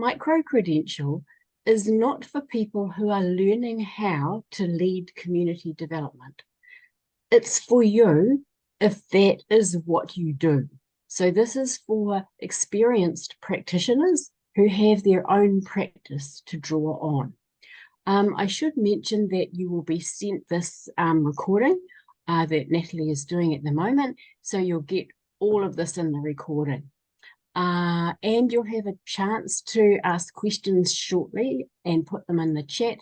Micro-credential is not for people who are learning how to lead community development. It's for you if that is what you do. So this is for experienced practitioners who have their own practice to draw on. I should mention that you will be sent this recording that Natalie is doing at the moment, so you'll get all of this in the recording. And you'll have a chance to ask questions shortly and put them in the chat,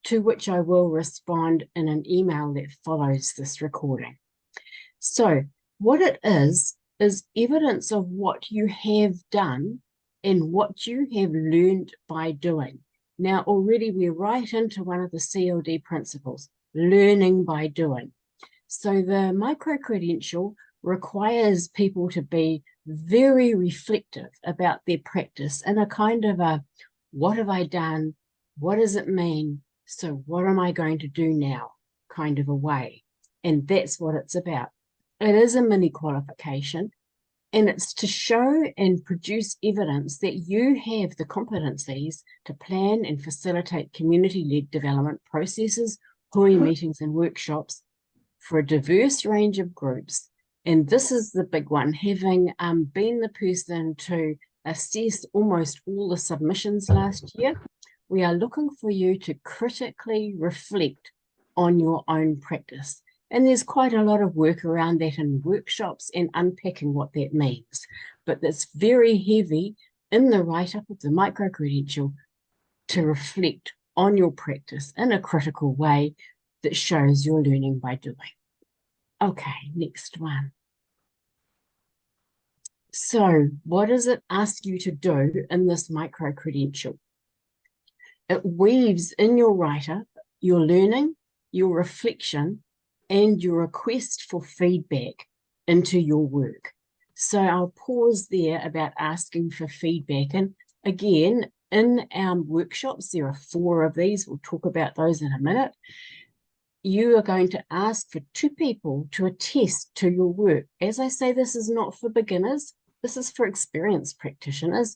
to which I will respond in an email that follows this recording. So what it is evidence of what you have done and what you have learned by doing. Now, already we're right into one of the CLD principles, learning by doing. So the micro-credential requires people to be very reflective about their practice in a kind of a, what have I done? What does it mean? So what am I going to do now? Kind of a way. And that's what it's about. It is a mini qualification, and it's to show and produce evidence that you have the competencies to plan and facilitate community-led development processes, hui meetings and workshops for a diverse range of groups. And this is the big one, having been the person to assess almost all the submissions last year, we are looking for you to critically reflect on your own practice. And there's quite a lot of work around that in workshops and unpacking what that means. But it's very heavy in the write-up of the micro-credential to reflect on your practice in a critical way that shows you're learning by doing. Okay, next one. So what does it ask you to do in this micro-credential? It weaves in your write-up your learning, your reflection, and your request for feedback into your work. So I'll pause there about asking for feedback. And again, in our workshops, there are 4 of these. We'll talk about those in a minute. You are going to ask for 2 people to attest to your work. As I say, this is not for beginners. This is for experienced practitioners.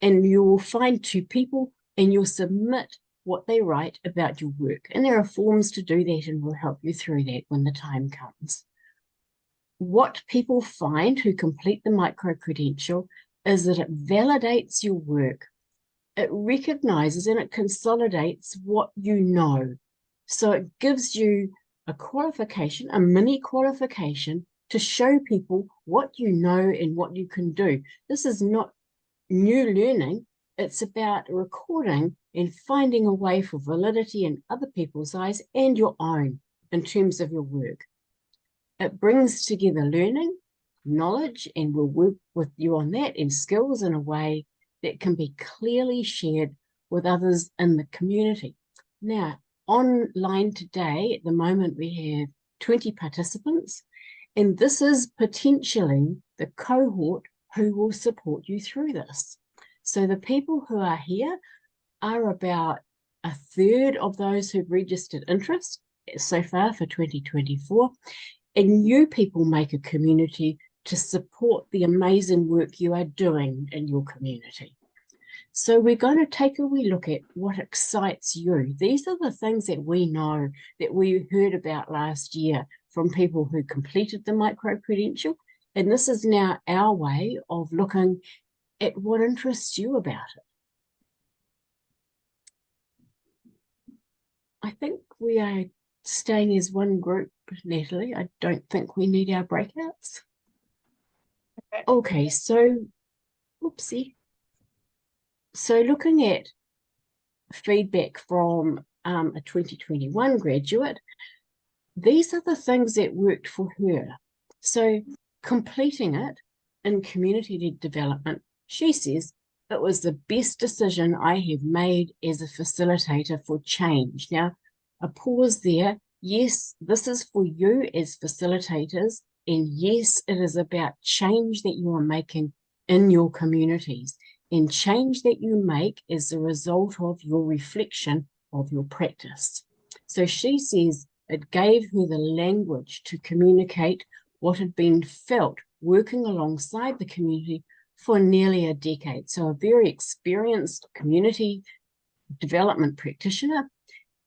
And you will find 2 people and you'll submit what they write about your work. And there are forms to do that, and we'll help you through that when the time comes. What people find who complete the micro-credential is that it validates your work. It recognizes and it consolidates what you know. So it gives you a qualification, a mini qualification, to show people what you know and what you can do. This is not new learning. It's about recording and finding a way for validity in other people's eyes and your own in terms of your work. It brings together learning, knowledge, and we'll work with you on that, and skills in a way that can be clearly shared with others in the community. Now, online today, at the moment, we have 20 participants, and this is potentially the cohort who will support you through this. So the people who are here are about 1/3 of those who've registered interest so far for 2024. And you people make a community to support the amazing work you are doing in your community. So we're going to take a wee look at what excites you. These are the things that we know, that we heard about last year from people who completed the micro-credential. And this is now our way of looking at what interests you about it. I think we are staying as one group, Natalie. I don't think we need our breakouts. Okay, so, oopsie. So looking at feedback from a 2021 graduate, these are the things that worked for her. So completing it in community-led development, she says, it was the best decision I have made as a facilitator for change. Now, a pause there. Yes, this is for you as facilitators, and yes, it is about change that you are making in your communities, and change that you make as a result of your reflection of your practice. So she says it gave her the language to communicate what had been felt working alongside the community for nearly a decade. So a very experienced community development practitioner,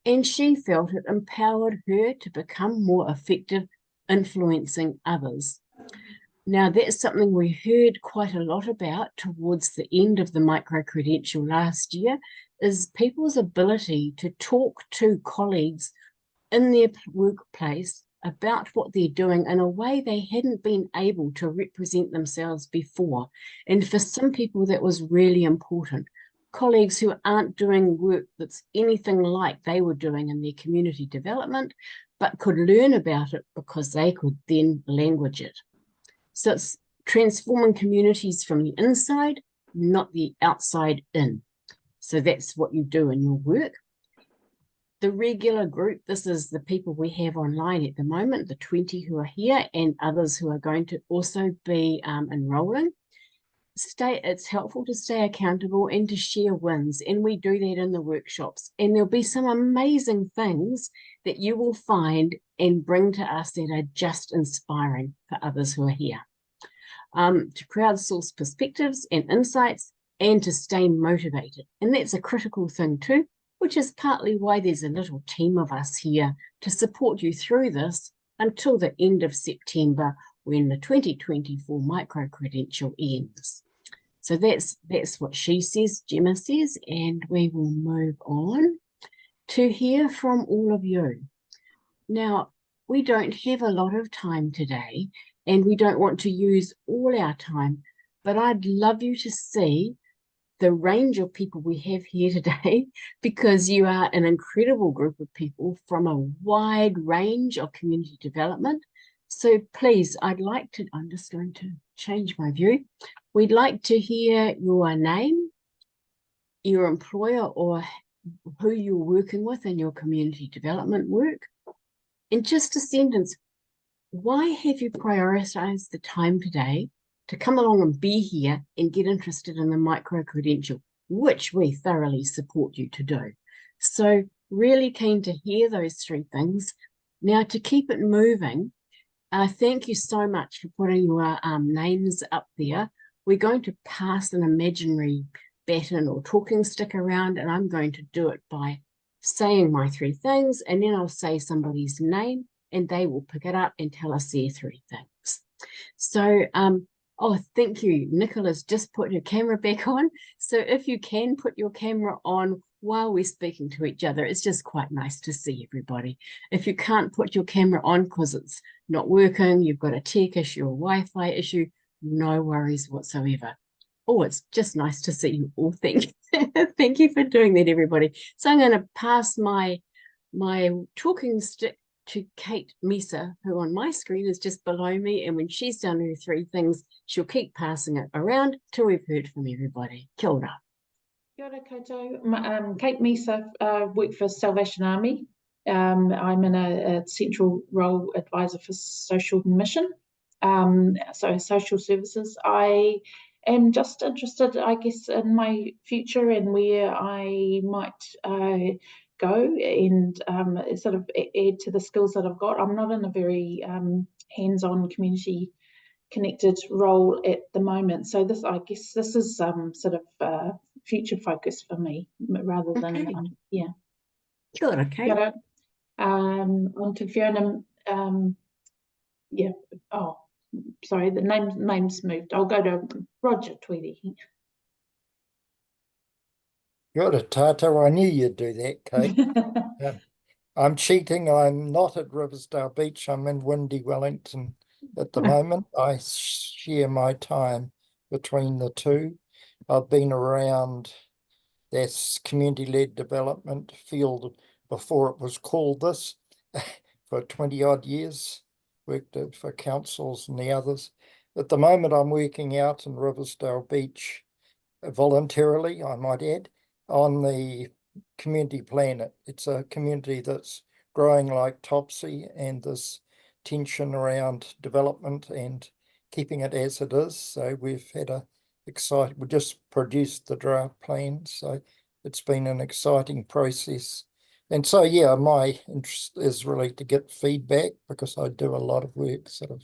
and she felt it empowered her to become more effective influencing others. Now, that's something we heard quite a lot about towards the end of the micro-credential last year, is people's ability to talk to colleagues in their workplace about what they're doing in a way they hadn't been able to represent themselves before. And for some people, that was really important. Colleagues who aren't doing work that's anything like they were doing in their community development, but could learn about it because they could then language it. So it's transforming communities from the inside, not the outside in. So that's what you do in your work. The regular group, this is the people we have online at the moment, the 20 who are here and others who are going to also be enrolling. It's helpful to stay accountable and to share wins, and we do that in the workshops, and there'll be some amazing things that you will find and bring to us that are just inspiring for others who are here. To crowdsource perspectives and insights, and to stay motivated, and that's a critical thing too, which is partly why there's a little team of us here to support you through this until the end of September, when the 2024 micro-credential ends. So that's what she says, Gemma says, and we will move on to hear from all of you. Now, we don't have a lot of time today, and we don't want to use all our time, but I'd love you to see the range of people we have here today, because you are an incredible group of people from a wide range of community development. So please, I'm just going to change my view. We'd like to hear your name, your employer, or who you're working with in your community development work. In just a sentence, why have you prioritized the time today to come along and be here and get interested in the micro-credential, which we thoroughly support you to do? So really keen to hear those three things. Now, to keep it moving, thank you so much for putting your names up there. We're going to pass an imaginary baton or talking stick around, and I'm going to do it by saying my three things, and then I'll say somebody's name, and they will pick it up and tell us their three things. So, oh, thank you. Nicola's just put her camera back on. So if you can put your camera on while we're speaking to each other, it's just quite nice to see everybody. If you can't put your camera on because it's not working, you've got a tech issue or Wi-Fi issue, no worries whatsoever. Oh, it's just nice to see you all. Thank you for doing that, everybody. So I'm going to pass my talking stick to Kate Misa, who on my screen is just below me, and when she's done her three things, she'll keep passing it around till we've heard from everybody. Kia ora. Kia ora koutou. Kate Misa, work for Salvation Army. I'm in a central role advisor for social mission, so social services. I am just interested, I guess, in my future and where I might go and sort of add to the skills that I've got. I'm not in a very hands-on community connected role at the moment, so I guess this is sort of future focus for me rather than yeah. Kia ora, Kate. Kia ora. On to Fiona. Yeah. Oh, sorry, the name's moved. I'll go to Roger Tweedy. Kia ora tātou. I knew you'd do that, Kate. I'm cheating. I'm not at Riversdale Beach. I'm in windy Wellington at the moment. I share my time between the two. I've been around this community-led development field before it was called this for 20 odd years. Worked for councils and the others. At the moment, I'm working out in Riversdale Beach voluntarily, I might add, on the community planet. It's a community that's growing like topsy, and this tension around development and keeping it as it is. So we've had we just produced the draft plan, so it's been an exciting process. And so, yeah, my interest is really to get feedback, because I do a lot of work sort of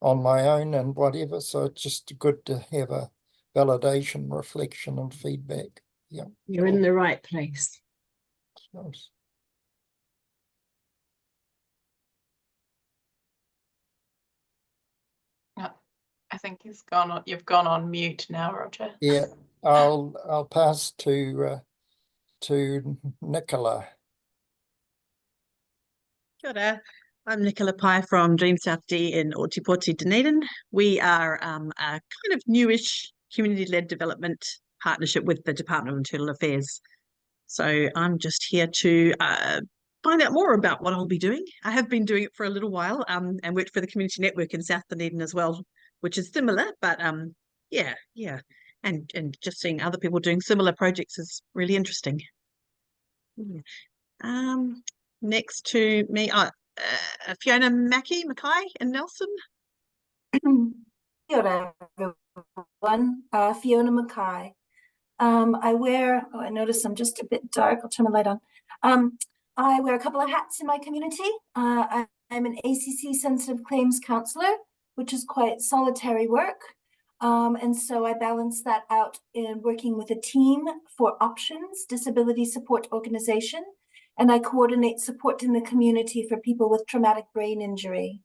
on my own and whatever. So it's just good to have validation, reflection, and feedback. Yeah, You're in the right place. Nice. I think he's gone on. You've gone on mute now, Roger. Yeah, I'll pass to Nicola. Kia ora. I'm Nicola Pai from Dream South D in Otipoti, Dunedin. We are a kind of newish community-led development partnership with the Department of Internal Affairs. So I'm just here to find out more about what I'll be doing. I have been doing it for a little while and worked for the Community Network in South Dunedin as well, which is similar, but yeah. And just seeing other people doing similar projects is really interesting. Next to me, Fiona Mackey in Nelson. Kia ora, everyone. Fiona Mackay. I notice I'm just a bit dark. I'll turn my light on. I wear a couple of hats in my community. I'm an ACC sensitive claims counsellor, which is quite solitary work. And so I balance that out in working with a team for Options, Disability Support Organization, and I coordinate support in the community for people with traumatic brain injury.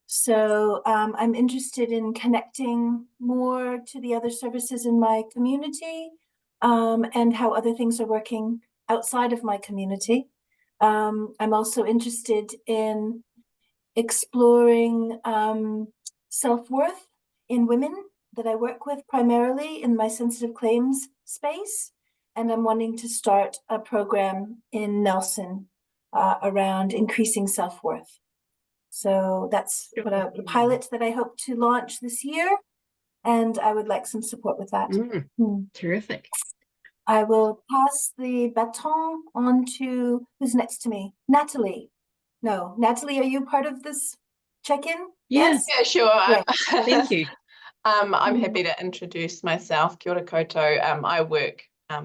So I'm interested in connecting more to the other services in my community and how other things are working outside of my community. I'm also interested in exploring self-worth in women that I work with primarily in my sensitive claims space. And I'm wanting to start a program in Nelson around increasing self-worth. So that's what the pilot that I hope to launch this year. And I would like some support with that. Terrific. I will pass the baton on to who's next to me? Natalie. No, Natalie, are you part of this check-in? Yes. Yeah, sure. Thank you. I'm happy to introduce myself. Kia ora koutou. I work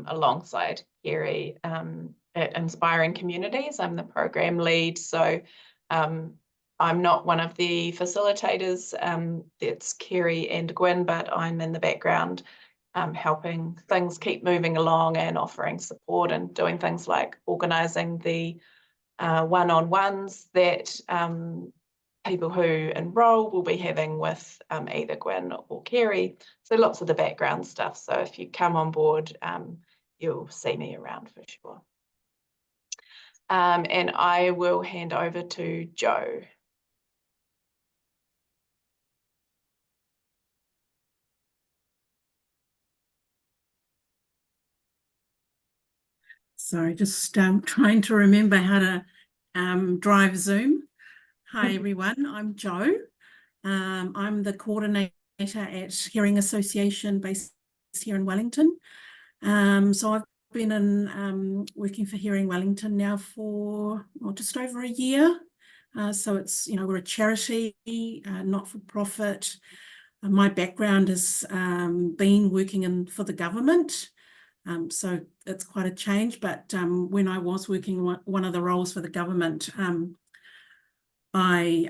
alongside Kerry at Inspiring Communities. I'm the program lead. So I'm not one of the facilitators. It's Kerry and Gwyn, but I'm in the background helping things keep moving along and offering support and doing things like organising the one-on-ones that people who enroll will be having with either Gwyn or Kerry. So lots of the background stuff. So if you come on board, you'll see me around for sure. And I will hand over to Jo. Sorry, just trying to remember how to drive Zoom. Hi, everyone. I'm Jo. I'm the coordinator at Hearing Association based here in Wellington. So I've been working for Hearing Wellington now for just over a year. So it's, we're a charity, not-for-profit. My background has been working for the government. So it's quite a change, but when I was working one of the roles for the government, I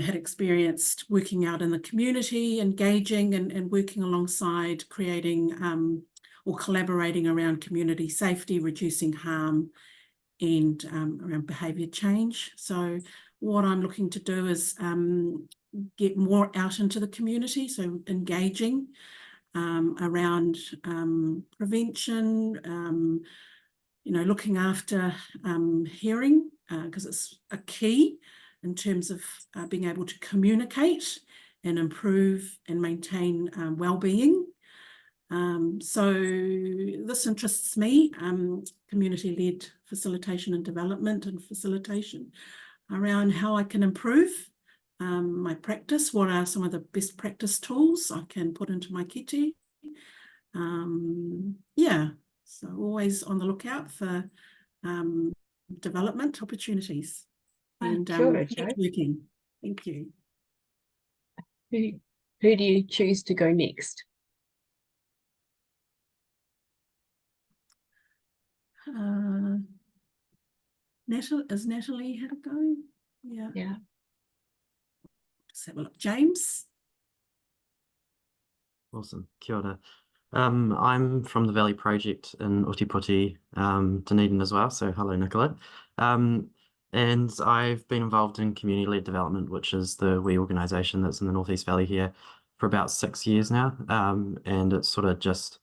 had experienced working out in the community, engaging and working alongside creating or collaborating around community safety, reducing harm and around behaviour change. So what I'm looking to do is get more out into the community, so engaging around prevention, looking after hearing, because it's a key in terms of being able to communicate and improve and maintain well-being. So this interests me, community-led facilitation and development and facilitation around how I can improve my practice. What are some of the best practice tools I can put into my kete? Yeah, so always on the lookout for development opportunities and networking. Thank you. Who do you choose to go next? Natalie had a go? Yeah. Let's have a look. James? Awesome. Kia ora. I'm from the Valley Project in Otipoti, Dunedin as well. So hello, Nicola. And I've been involved in community-led development, which is the wee organisation that's in the Northeast Valley here for about 6 years now. And it's sort of just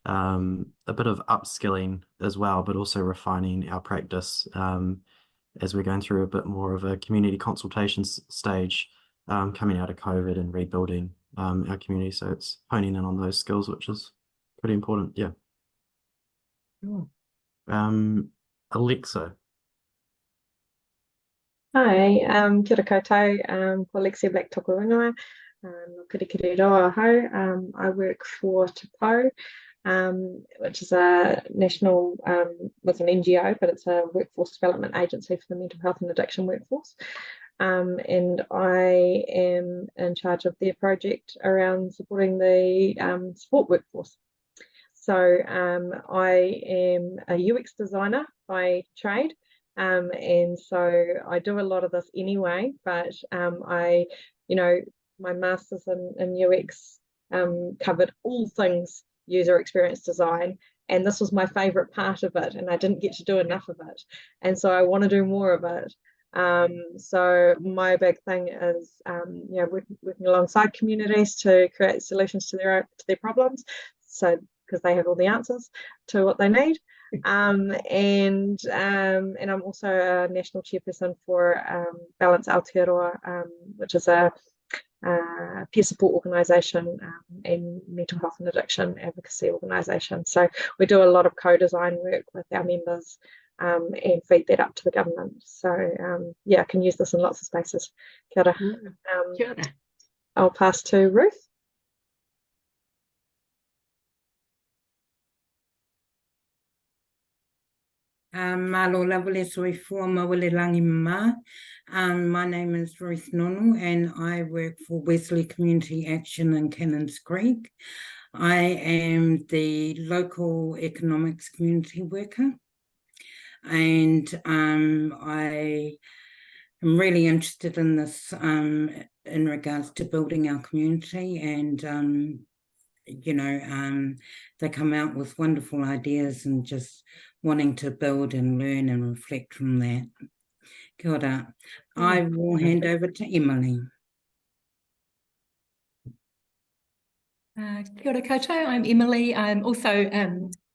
a bit of upskilling as well, but also refining our practice as we're going through a bit more of a community consultation stage coming out of COVID and rebuilding our community. So it's honing in on those skills, which is pretty important. Yeah. Cool. Alexa. Hi, kia ora koutou, ko Alexia Black toko ingoa, no kirikiri roa hau. I work for Te Pou, which is a national, was an NGO, but it's a workforce development agency for the mental health and addiction workforce. And I am in charge of their project around supporting the support workforce. So I am a UX designer by trade. And so I do a lot of this anyway, but my master's in UX covered all things user experience design, and this was my favorite part of it, and I didn't get to do enough of it, and so I want to do more of it. So my big thing is working alongside communities to create solutions to their problems, so because they have all the answers to what they need. And I'm also a national chairperson for Balance Aotearoa, which is a peer support organisation and mental health and addiction advocacy organisation. So we do a lot of co-design work with our members and feed that up to the government. So I can use this in lots of spaces. Kia ora. Kia ora. I'll pass to Ruth. Malo lavole soi fua mawele langi mama. My name is Ruth Nonu and I work for Wesley Community Action in Cannons Creek. I am the local economics community worker, and I am really interested in this in regards to building our community, and they come out with wonderful ideas and just wanting to build and learn and reflect from that. Kia ora. I will hand over to Emily. Kia ora koutou, I'm Emily. I'm also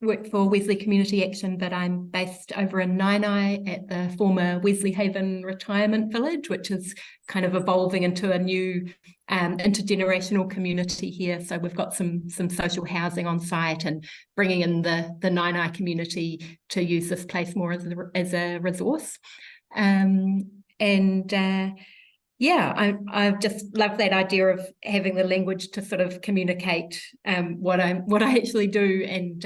work for Wesley Community Action, but I'm based over in Nainai at the former Wesley Haven Retirement Village, which is kind of evolving into a new intergenerational community here. So we've got some social housing on site and bringing in the Nainai community to use this place more as a resource. I just love that idea of having the language to sort of communicate what I actually do, and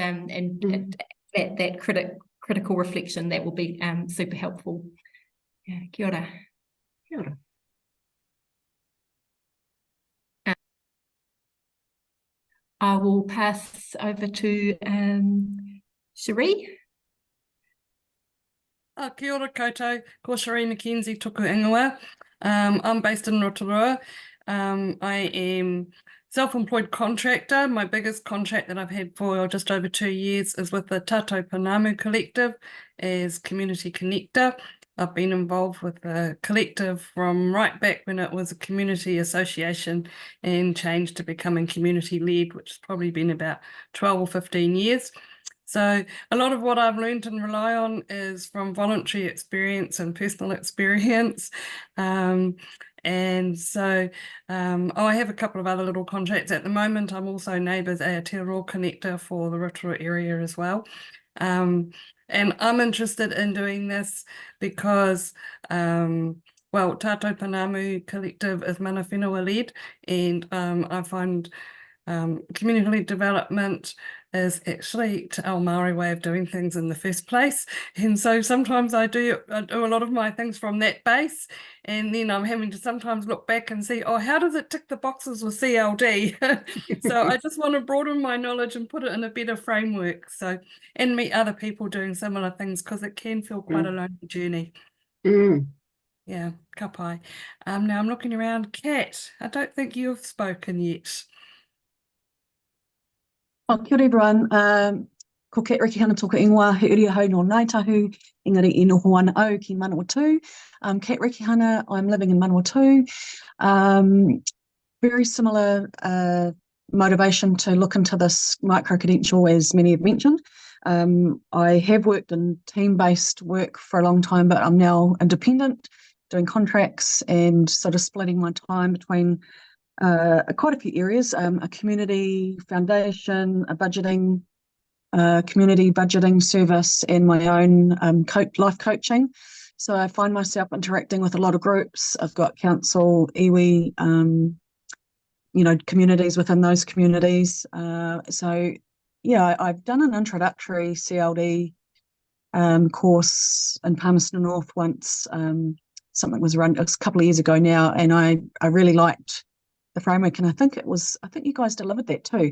that critical reflection that will be super helpful. Yeah, kia ora. Kia ora. I will pass over to Cherie. Kia ora koutou, ko Cherie McKenzie tuku ingoa. I'm based in Rotorua. I am self-employed contractor. My biggest contract that I've had for just over 2 years is with the Tātou Panamu Collective as Community Connector. I've been involved with the collective from right back when it was a community association and changed to becoming community-led, which has probably been about 12 or 15 years. So a lot of what I've learned and rely on is from voluntary experience and personal experience. I have a couple of other little contracts at the moment. I'm also Neighbours Aotearoa Connector for the Rotorua area as well. And I'm interested in doing this because, Tātou Panamu Collective is mana whenua led, and I find community-led development is actually our Māori way of doing things in the first place. And so sometimes I do a lot of my things from that base, and then I'm having to sometimes look back and see, oh, how does it tick the boxes with CLD? So I just want to broaden my knowledge and put it in a better framework, so and meet other people doing similar things, because it can feel quite a lonely journey. Yeah, ka pai. Now I'm looking around. Kat, I don't think you've spoken yet. Oh, kia ora everyone. Ko Kate Riki hana toka ingoa, he uri hau no Ngāi Tahu, engari I noho ana au ki Manawatu. Kate Riki hana, I'm living in Manawatu. Very similar motivation to look into this micro-credential, as many have mentioned. I have worked in team-based work for a long time, but I'm now independent, doing contracts and sort of splitting my time between quite a few areas, a community foundation, a budgeting, community budgeting service, and my own life coaching. So I find myself interacting with a lot of groups. I've got council, iwi, communities within those communities. So yeah, I've done an introductory CLD course in Palmerston North once. Something was run, it was a couple of years ago now, and I really liked the framework, and I think you guys delivered that too.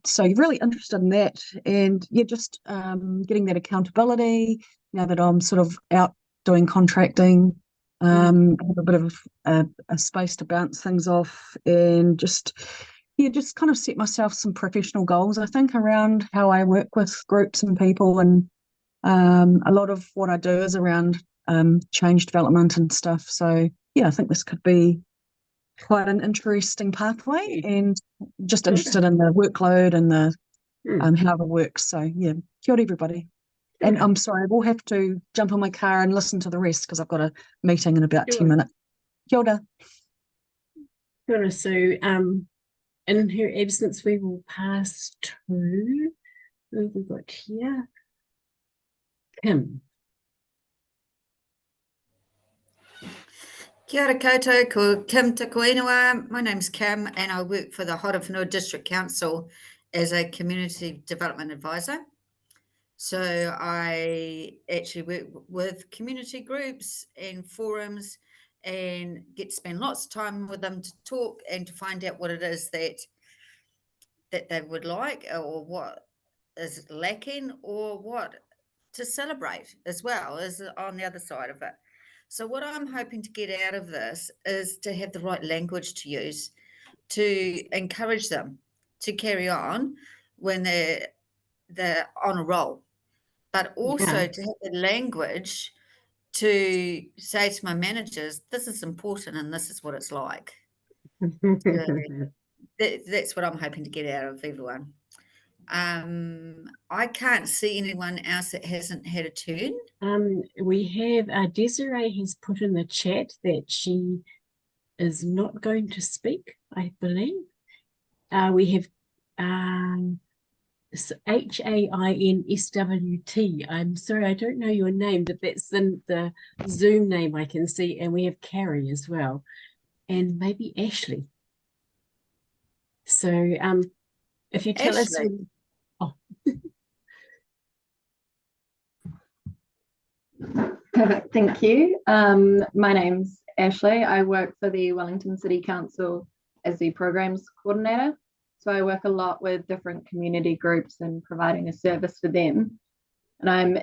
So you're really interested in that, and yeah, just getting that accountability now that I'm sort of out doing contracting. I have a bit of a space to bounce things off, and just kind of set myself some professional goals, I think, around how I work with groups and people, and a lot of what I do is around change development and stuff. So yeah, I think this could be quite an interesting pathway, and just interested in the workload and the how it works. So yeah, kia ora everybody. And I'm sorry, I will have to jump in my car and listen to the rest because I've got a meeting in about 10 minutes. Kia ora. Kia ora, Sue. In her absence, we will pass to, who have we got here? Kim. Kia ora koutou, ko Kim Tuku Inua. My name's Kim and I work for the Horowhenua District Council as a Community Development Advisor. So I actually work with community groups and forums and get to spend lots of time with them to talk and to find out what it is that they would like, or what is lacking, or what to celebrate as well as on the other side of it. So what I'm hoping to get out of this is to have the right language to use to encourage them to carry on when they're on a roll, but also to have the language to say to my managers, this is important and this is what it's like. So that's what I'm hoping to get out of everyone. I can't see anyone else that hasn't had a turn. We have Desiree has put in the chat that she is not going to speak, I believe. We have HAINSWT. I'm sorry, I don't know your name, but that's the Zoom name I can see. And we have Carrie as well, and maybe Ashley. So if you tell us. Oh. Perfect, thank you. My name's Ashley. I work for the Wellington City Council as the programs coordinator. So I work a lot with different community groups and providing a service for them. And I'm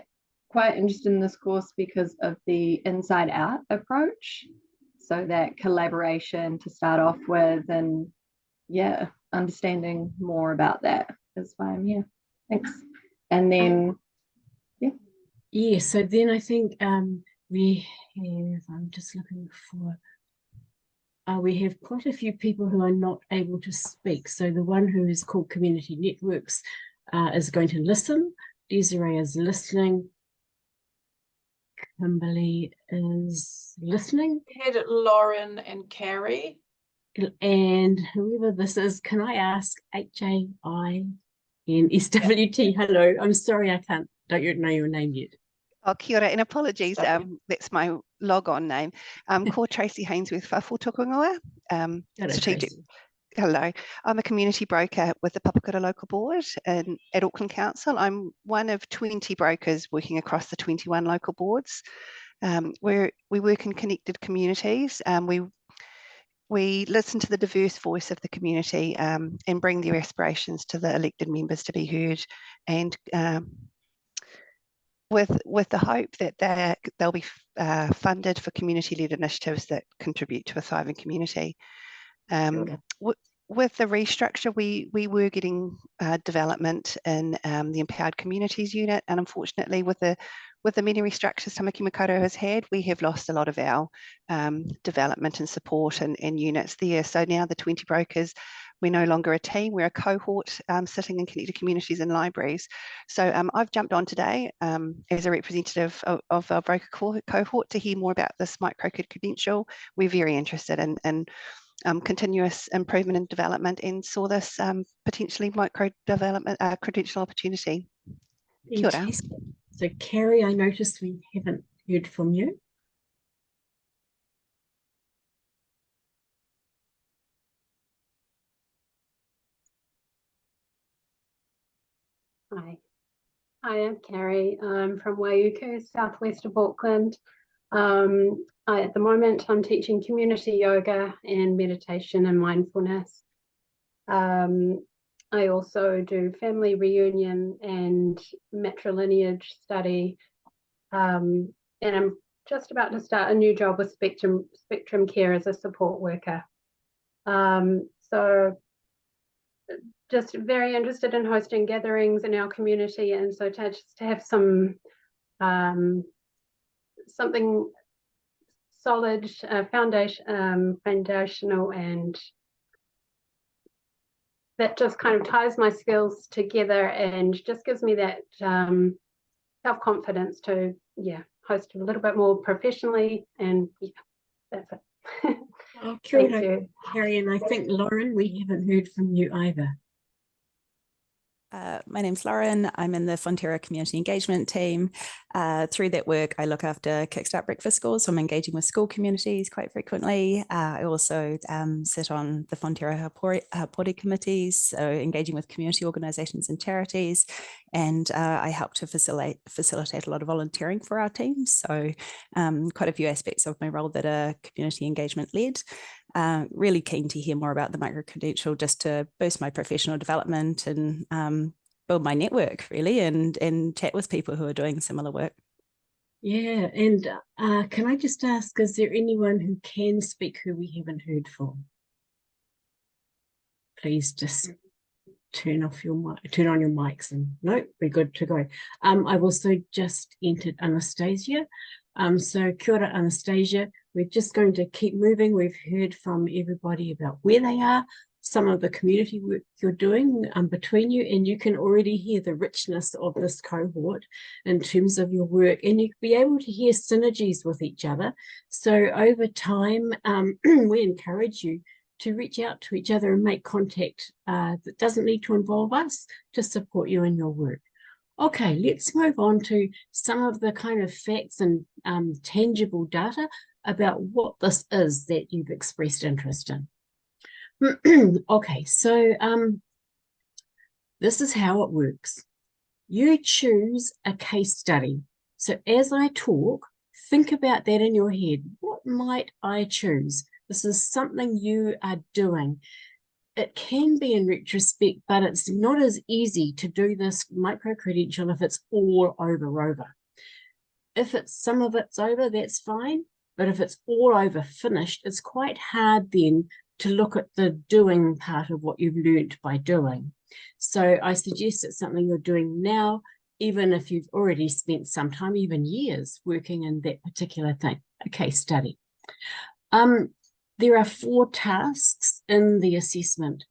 quite interested in this course because of the inside out approach. So that collaboration to start off with, and yeah, understanding more about that is why I'm here. Thanks. And then yeah, so then I think we have, I'm just looking for, we have quite a few people who are not able to speak. So the one who is called Community Networks is going to listen. Desiree is listening. Kimberly is listening. We had Lauren and Carrie. And whoever this is, can I ask HAINSWT? Hello, I'm sorry I don't know your name yet. Oh, kia ora, and apologies, that's my log-on name. Ko Tracy Hainsworth Whafo Tukungoa. Strategic. Hello, I'm a community broker with the Papakura Local Board at Auckland Council. I'm one of 20 brokers working across the 21 local boards. We work in connected communities. We listen to the diverse voice of the community and bring their aspirations to the elected members to be heard, and with the hope that they'll be funded for community-led initiatives that contribute to a thriving community. with the restructure, we were getting development in the Empowered Communities unit, and unfortunately, with the many restructures Tamaki Makaurau has had, we have lost a lot of our development and support and units there. So now the 20 brokers, we're no longer a team, we're a cohort sitting in connected communities and libraries. So I've jumped on today as a representative of our broker cohort to hear more about this micro-credential. We're very interested in continuous improvement and development, and saw this potentially micro-development credential opportunity. Kia ora. So Carrie, I noticed we haven't heard from you. Hi, I'm Carrie. I'm from Waiuku, southwest of Auckland. At the moment, I'm teaching community yoga and meditation and mindfulness. I also do family reunion and matrilineage study. And I'm just about to start a new job with Spectrum Care as a support worker. So just very interested in hosting gatherings in our community, and so to have some something solid, foundational, and that just kind of ties my skills together and just gives me that self-confidence to host a little bit more professionally, and that's it. Oh, Thank you, Carrie, and I think Lauren, we haven't heard from you either. My name's Lauren. I'm in the Fonterra Community Engagement team. Through that work, I look after Kickstart Breakfast Schools, so I'm engaging with school communities quite frequently. I also sit on the Fonterra Hapori committees, so engaging with community organisations and charities, and I help to facilitate a lot of volunteering for our team. So quite a few aspects of my role that are community engagement led. Really keen to hear more about the micro-credential, just to boost my professional development and build my network really, and chat with people who are doing similar work. Yeah, and can I just ask, is there anyone who can speak who we haven't heard from? Please just turn on your mics, and no, we're good to go. I've also just entered Anastasia. So kia ora, Anastasia. We're just going to keep moving. We've heard from everybody about where they are, some of the community work you're doing between you, and you can already hear the richness of this cohort in terms of your work, and you'll be able to hear synergies with each other. So over time, we encourage you to reach out to each other and make contact that doesn't need to involve us to support you in your work. Okay, let's move on to some of the kind of facts and tangible data about what this is that you've expressed interest in. Okay, so this is how it works. You choose a case study. So as I talk, think about that in your head. What might I choose? This is something you are doing. It can be in retrospect, but it's not as easy to do this micro-credential if it's all over. If it's some of it's over, that's fine. But if it's all over finished, it's quite hard then to look at the doing part of what you've learned by doing. So I suggest it's something you're doing now, even if you've already spent some time, even years, working in that particular thing, a case study. There are 4 tasks in the assessment.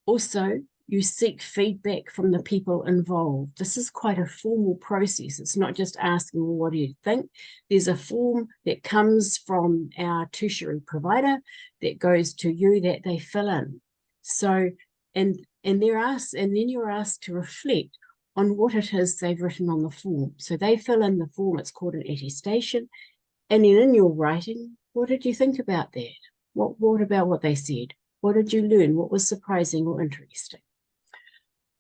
Also, you seek feedback from the people involved. This is quite a formal process. It's not just asking, well, what do you think? There's a form that comes from our tertiary provider that goes to you that they fill in. So, and then you're asked to reflect on what it is they've written on the form. So they fill in the form, it's called an attestation. And then in your writing, what did you think about that? What about what they said? What did you learn? What was surprising or interesting?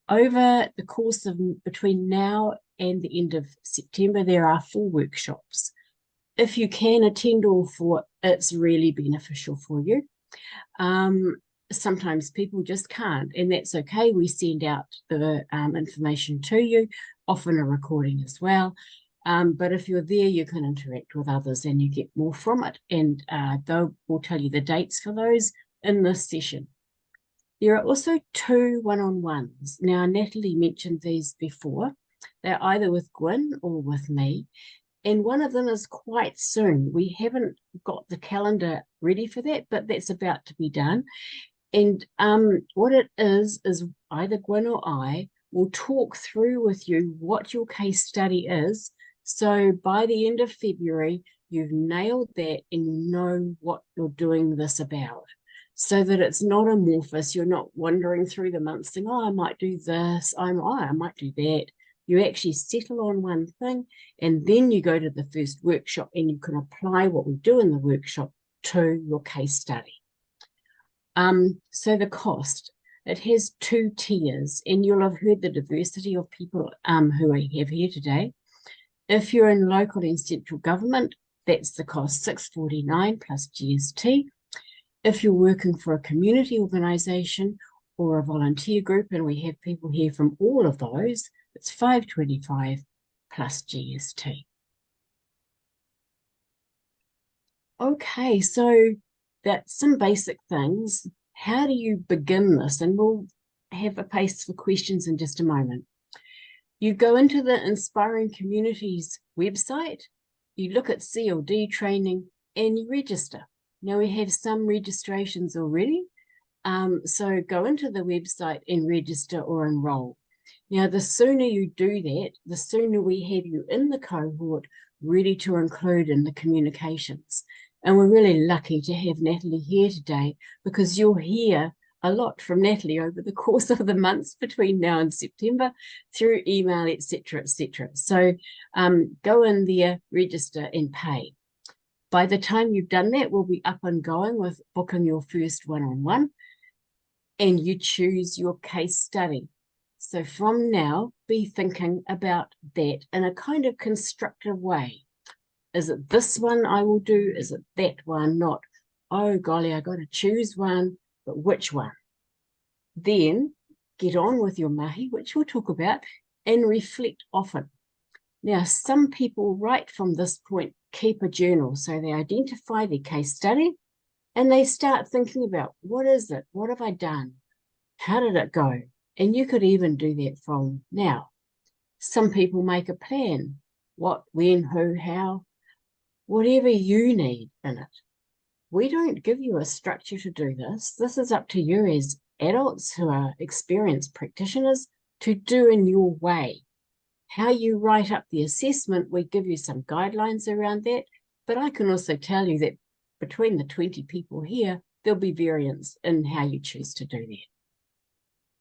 Over the course of between now and the end of September, there are 4 workshops. If you can attend all 4, it's really beneficial for you. Sometimes people just can't, and that's okay. We send out the information to you, often a recording as well. But if you're there, you can interact with others and you get more from it. And we'll tell you the dates for those in this session. There are also 2 one-on-ones. Now, Natalie mentioned these before. They're either with Gwyn or with me, and one of them is quite soon. We haven't got the calendar ready for that, but that's about to be done. And what it is either Gwyn or I will talk through with you what your case study is. So by the end of February, you've nailed that and you know what you're doing this about, so that it's not amorphous. You're not wandering through the months saying, oh, I might do this, I might do that. You actually settle on one thing, and then you go to the first workshop and you can apply what we do in the workshop to your case study. So the cost, it has 2 tiers, and you'll have heard the diversity of people who I have here today. If you're in local and central government, that's the cost, $649 plus GST. If you're working for a community organisation or a volunteer group, and we have people here from all of those, it's $525 plus GST. Okay, so that's some basic things. How do you begin this? And we'll have a place for questions in just a moment. You go into the Inspiring Communities website, you look at CLD training, and you register. Now we have some registrations already, so go into the website and register or enroll. Now, the sooner you do that, the sooner we have you in the cohort ready to include in the communications. And we're really lucky to have Natalie here today, because you'll hear a lot from Natalie over the course of the months between now and September through email, etc., etc. So go in there, register and pay. By the time you've done that, we'll be up and going with booking your first one-on-one, and you choose your case study. So from now, be thinking about that in a kind of constructive way. Is it this one I will do? Is it that one? Not, oh golly, I got to choose one, but which one? Then get on with your mahi, which we'll talk about, and reflect often. Now, some people right from this point keep a journal. So they identify their case study and they start thinking about, what is it? What have I done? How did it go? And you could even do that from now. Some people make a plan. What, when, who, how, whatever you need in it. We don't give you a structure to do this. This is up to you as adults who are experienced practitioners to do in your way. How you write up the assessment, we give you some guidelines around that, but I can also tell you that between the 20 people here, there'll be variance in how you choose to do that.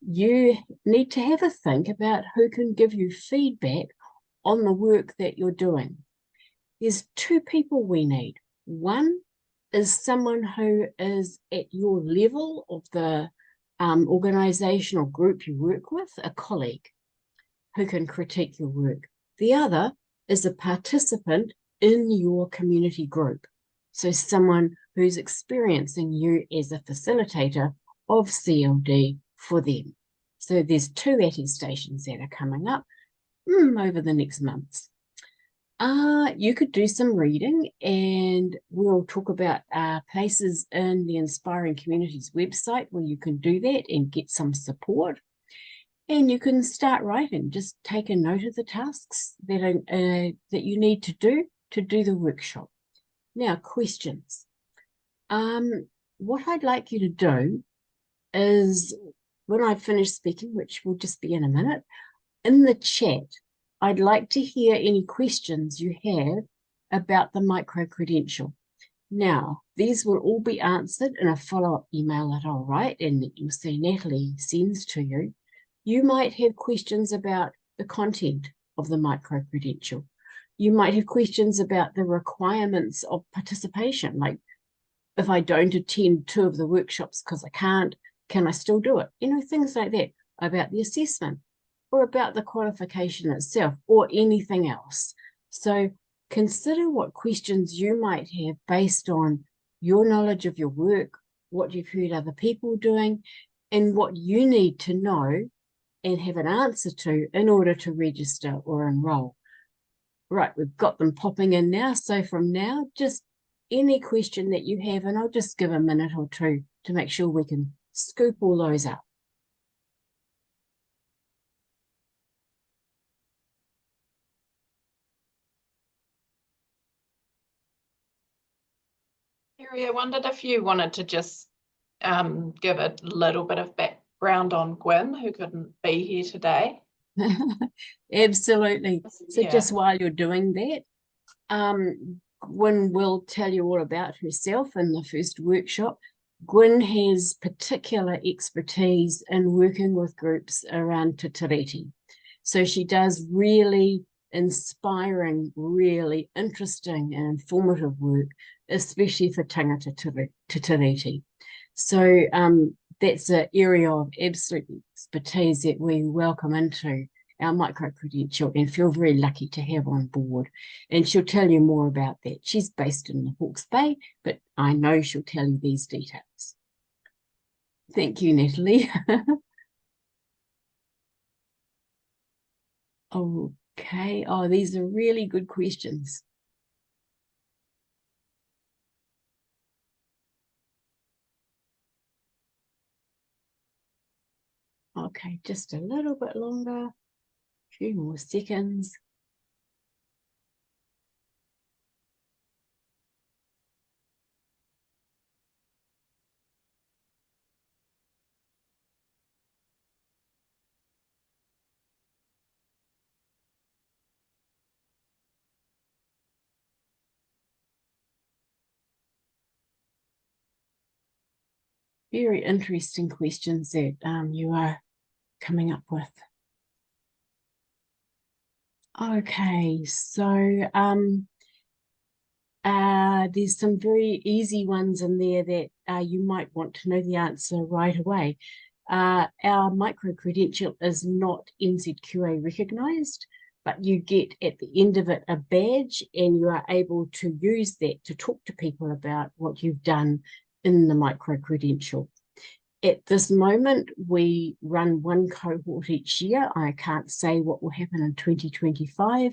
You need to have a think about who can give you feedback on the work that you're doing. There's 2 people we need. One is someone who is at your level of the organisation or group you work with, a colleague who can critique your work. The other is a participant in your community group. So someone who's experiencing you as a facilitator of CLD for them. So there's 2 attestations that are coming up over the next months. You could do some reading, and we'll talk about places in the Inspiring Communities website where you can do that and get some support. And you can start writing, just take a note of the tasks that you need to do the workshop. Now, questions. What I'd like you to do is, when I finish speaking, which will just be in a minute, in the chat, I'd like to hear any questions you have about the micro-credential. Now, these will all be answered in a follow-up email that I'll write and that you'll see Natalie sends to you. You might have questions about the content of the micro-credential. You might have questions about the requirements of participation, like if I don't attend 2 of the workshops because I can't, can I still do it? You know, things like that, about the assessment or about the qualification itself or anything else. So consider what questions you might have based on your knowledge of your work, what you've heard other people doing, and what you need to know and have an answer to in order to register or enroll. Right, we've got them popping in now. So from now, just any question that you have, and I'll just give a minute or 2 to make sure we can scoop all those up. Kerry, I wondered if you wanted to just give a little bit of background on Gwyn, who couldn't be here today. Absolutely. So Yeah. just while you're doing that, Gwyn will tell you all about herself in the first workshop. Gwyn has particular expertise in working with groups around Te Tiriti. So she does really inspiring, really interesting and informative work, especially for tangata Te Tiriti. So that's an area of absolute expertise that we welcome into our micro-credential and feel very lucky to have on board. And she'll tell you more about that. She's based in the Hawke's Bay, but I know she'll tell you these details. Thank you, Natalie. Okay. Oh, these are really good questions. Okay, just a little bit longer, a few more seconds. Very interesting questions that you are coming up with. Okay, so there's some very easy ones in there that you might want to know the answer right away. Our micro-credential is not NZQA recognised, but you get at the end of it a badge, and you are able to use that to talk to people about what you've done in the micro-credential. At this moment, we run one cohort each year. I can't say what will happen in 2025.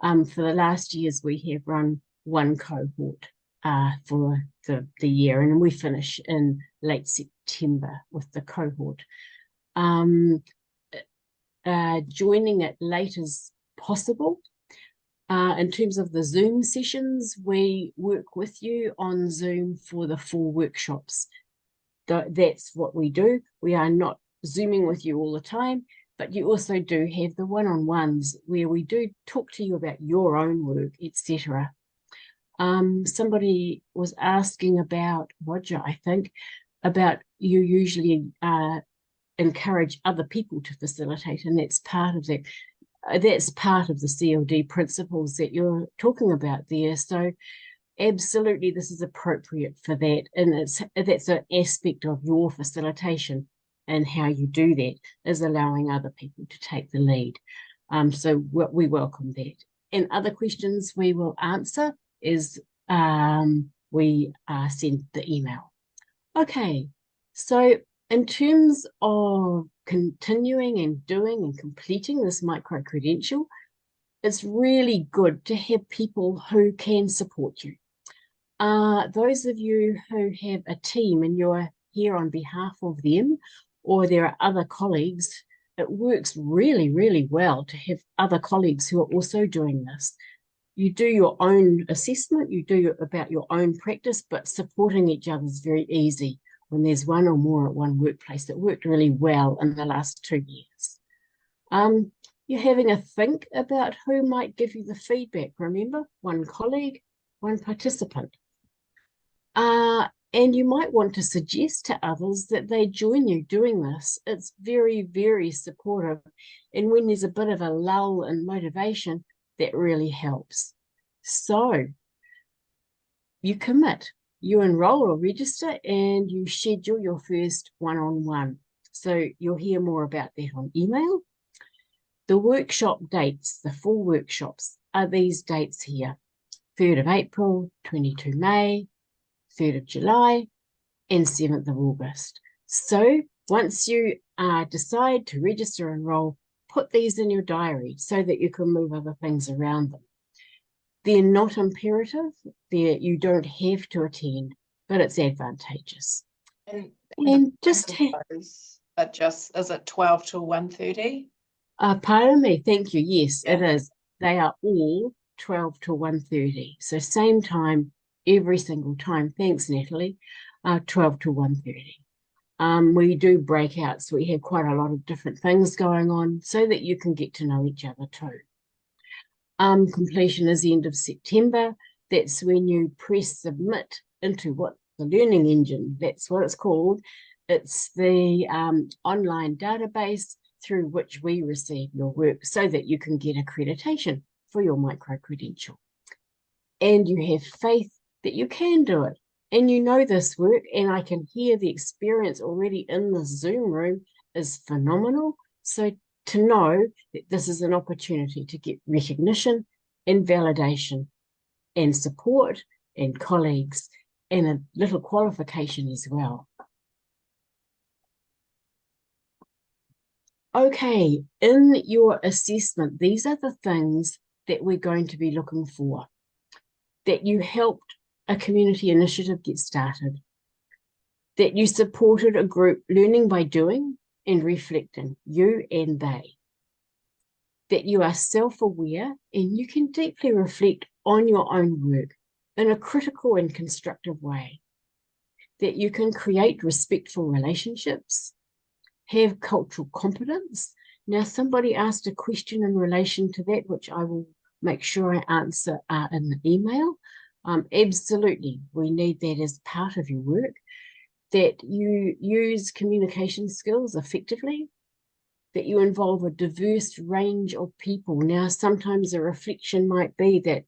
For the last years, we have run one cohort for the year, and we finish in late September with the cohort. Joining it late as possible. In terms of the Zoom sessions, we work with you on Zoom for the 4 workshops. That's what we do. We are not Zooming with you all the time, but you also do have the one-on-ones where we do talk to you about your own work, etc. Somebody was asking about, Roger, I think, about you usually encourage other people to facilitate, and that's part of that. That's part of the CLD principles that you're talking about there. So absolutely, this is appropriate for that, and that's an aspect of your facilitation, and how you do that is allowing other people to take the lead. So we welcome that. And other questions we will answer is we send the email. Okay, so in terms of continuing and doing and completing this micro-credential, it's really good to have people who can support you. Those of you who have a team and you're here on behalf of them, or there are other colleagues, it works really, really well to have other colleagues who are also doing this. You do your own assessment, you do about your own practice, but supporting each other is very easy when there's one or more at one workplace. It worked really well in the last 2 years. You're having a think about who might give you the feedback. Remember, one colleague, one participant. And you might want to suggest to others that they join you doing this. It's very, very supportive. And when there's a bit of a lull in motivation, that really helps. So you commit, you enroll or register, and you schedule your first one-on-one. So you'll hear more about that on email. The workshop dates, the 4 workshops, are these dates here: 3rd of April, 22 May, 3rd of July, and 7th of August. So once you decide to register and enroll, put these in your diary so that you can move other things around them. They're not imperative. You don't have to attend, but it's advantageous. And And just but just is it 12 till 1:30? Pardon me, thank you. Yes, Yeah. it is. They are all 12 to 1:30. So same time every single time. Thanks, Natalie. 12 to 1:30. We do breakouts. We have quite a lot of different things going on so that you can get to know each other too. Completion is the end of September. That's when you press submit into what the learning engine, that's what it's called. It's the online database through which we receive your work so that you can get accreditation for your micro-credential. And you have faith that you can do it. And you know this work, and I can hear the experience already in the Zoom room is phenomenal. So to know that this is an opportunity to get recognition and validation and support and colleagues and a little qualification as well. Okay, in your assessment, these are the things that we're going to be looking for. That you helped a community initiative get started. That you supported a group learning by doing and reflecting, you and they. That you are self-aware and you can deeply reflect on your own work in a critical and constructive way. That you can create respectful relationships, have cultural competence. Now, somebody asked a question in relation to that, which I will make sure I answer in the email. Absolutely, we need that as part of your work. That you use communication skills effectively, that you involve a diverse range of people. Now, sometimes a reflection might be that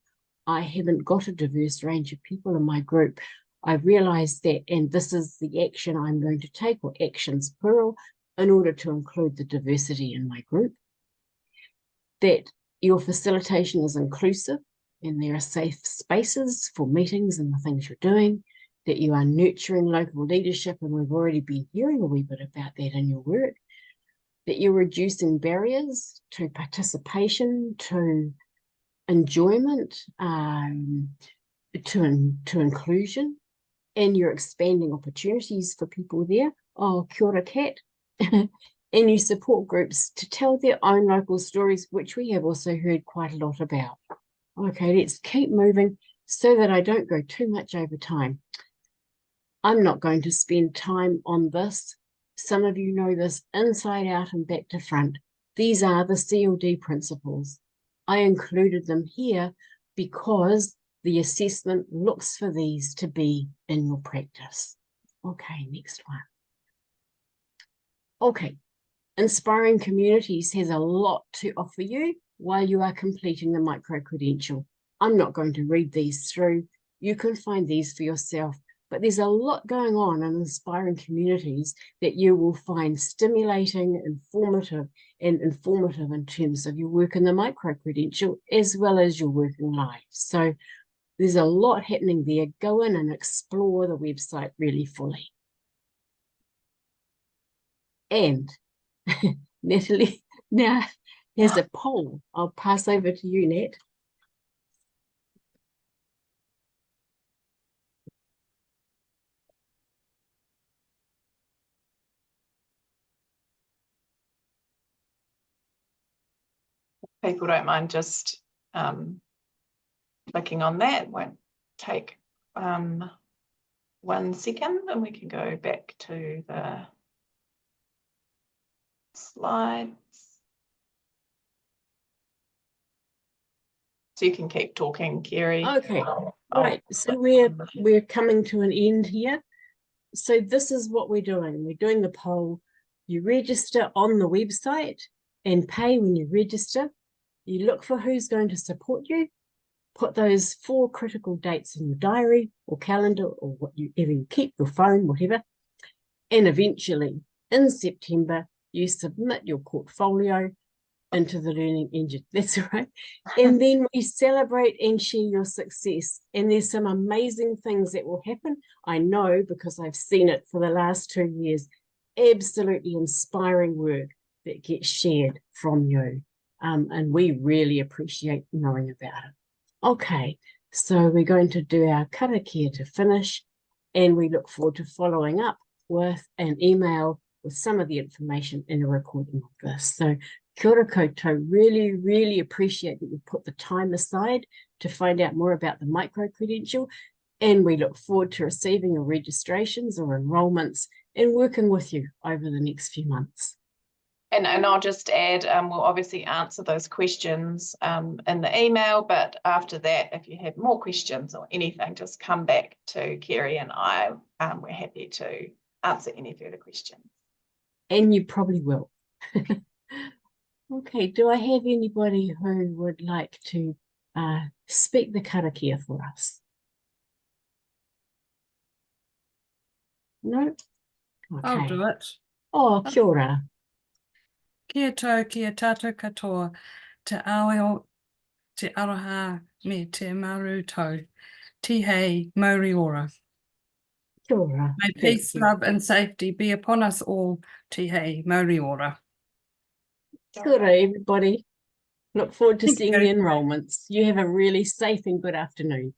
I haven't got a diverse range of people in my group. I realize that, and this is the action I'm going to take, or actions plural, in order to include the diversity in my group. That your facilitation is inclusive and there are safe spaces for meetings and the things you're doing. That you are nurturing local leadership, and we've already been hearing a wee bit about that in your work. That you're reducing barriers to participation, to enjoyment, to inclusion, and you're expanding opportunities for people there. Oh, kia ora, Kat. And you support groups to tell their own local stories, which we have also heard quite a lot about. Okay, let's keep moving so that I don't go too much over time. I'm not going to spend time on this. Some of you know this inside out and back to front. These are the CLD principles. I included them here because the assessment looks for these to be in your practice. Okay, next one. Okay, Inspiring Communities has a lot to offer you while you are completing the micro-credential. I'm not going to read these through. You can find these for yourself, but there's a lot going on in Inspiring Communities that you will find stimulating, informative in terms of your work in the micro-credential as well as your working life. So there's a lot happening there. Go in and explore the website really fully. And Natalie, now here's a poll. I'll pass over to you, Nat. People don't mind just clicking on that. Won't take 1 second, and we can go back to the slides. So you can keep talking, Kerry. Okay, right. So we're coming to an end here. So this is what we're doing. We're doing the poll. You register on the website and pay when you register. You look for who's going to support you. Put those 4 critical dates in your diary or calendar or whatever you keep, your phone, whatever. And eventually, in September, you submit your portfolio into the learning engine. That's right. And then we celebrate and share your success. And there's some amazing things that will happen. I know because I've seen it for the last 2 years. Absolutely inspiring work that gets shared from you. And we really appreciate knowing about it. Okay, so we're going to do our karakia to finish, and we look forward to following up with an email with some of the information in a recording of this. So kia ora koutou, really, really appreciate that you put the time aside to find out more about the micro-credential, and we look forward to receiving your registrations or enrolments and working with you over the next few months. And I'll just add, we'll obviously answer those questions in the email, but after that, if you have more questions or anything, just come back to Kerry and I. We're happy to answer any further questions. And you probably will. Okay, do I have anybody who would like to speak the karakia for us? No? Okay. I'll do it. Oh, kia ora. Kia tau, kia tātou katoa, te aweo, te aroha, me te maru tau, tihei mauri ora. Kia ora. May peace, love and safety be upon us all, tihei mauri ora. Kia ora, everybody. Look forward to seeing the enrolments. You have a really safe and good afternoon.